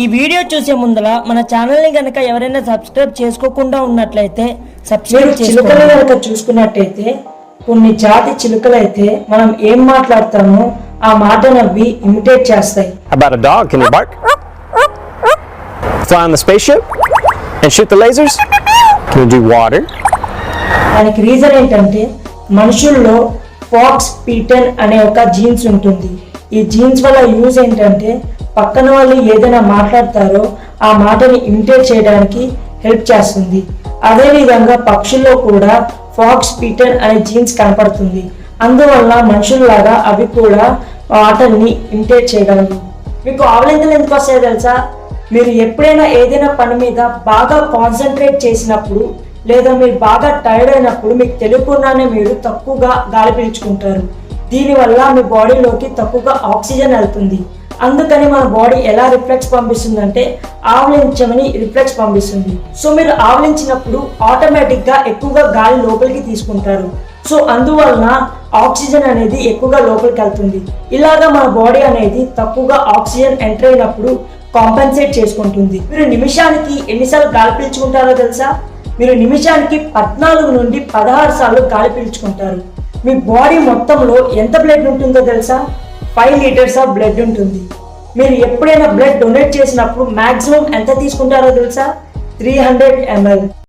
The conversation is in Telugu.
ఈ వీడియో చూసే ముందర మన ఛానల్ని కనుక ఎవరైనా సబ్స్క్రైబ్ చేసుకోకుండా ఉన్నట్లయితే సబ్స్క్రైబ్ చిలుకలు కనుక చూసుకున్నట్టయితే కొన్ని జాతి చిలుకలు అయితే మనం ఏం మాట్లాడతామో ఆ మాట నవ్వి ఇమిటేట్ చేస్తాయి. About a dog, can you bark? Fly on the spaceship and shoot the lasers? Can you do water? దానికి రీజన్ ఏంటంటే మనుషుల్లో ఫాక్స్ పీటన్ అనే ఒక జీన్స్ ఉంటుంది. ఈ జీన్స్ వల్ల యూజ్ ఏంటంటే పక్కన వాళ్ళు ఏదైనా మాట్లాడతారో ఆ మాటని ఇమిటేట్ చేయడానికి హెల్ప్ చేస్తుంది. అదేవిధంగా పక్షుల్లో కూడా ఫాక్స్ పీటన్ అనే జీన్స్ కనపడుతుంది. అందువల్ల మనుషుల్లాగా అవి కూడా మాటల్ని ఇమిటేట్ చేయగలవు. మీకు ఆవలింతలు ఎందుకు వస్తాయో తెలుసా? మీరు ఎప్పుడైనా ఏదైనా పని మీద బాగా కాన్సన్ట్రేట్ చేసినప్పుడు లేదా మీరు బాగా టైర్డ్ అయినప్పుడు మీకు తెలియకుండానే మీరు తక్కువగా గాలి పీల్చుకుంటారు. దీనివల్ల మీ బాడీలోకి తక్కువగా ఆక్సిజన్ వెళ్తుంది. అందుకని మన బాడీ ఎలా రిఫ్లెక్స్ పంపిస్తుందంటే ఆవలించమని రిఫ్లెక్స్ పంపిస్తుంది. సో మీరు ఆవలించినప్పుడు ఆటోమేటిక్గా ఎక్కువగా గాలి లోపలికి తీసుకుంటారు. సో అందువలన ఆక్సిజన్ అనేది ఎక్కువగా లోపలికి వెళ్తుంది. ఇలాగా మన బాడీ అనేది తక్కువగా ఆక్సిజన్ ఎంటర్ అయినప్పుడు కాంపెన్సేట్ చేసుకుంటుంది. మీరు నిమిషానికి ఎన్నిసార్లు గాలి పీల్చుకుంటారో తెలుసా? మీరు నిమిషానికి 14 నుండి 16 సార్లు గాలి పీల్చుకుంటారు. మీ బాడీ మొత్తంలో ఎంత బ్లడ్ ఉంటుందో తెలుసా? 5 లీటర్స్ ఆఫ్ బ్లడ్ ఉంటుంది. మీరు ఎప్పుడైనా బ్లడ్ డొనేట్ చేసినప్పుడు మాక్సిమం ఎంత తీసుకుంటారో తెలుసా? 300 ml.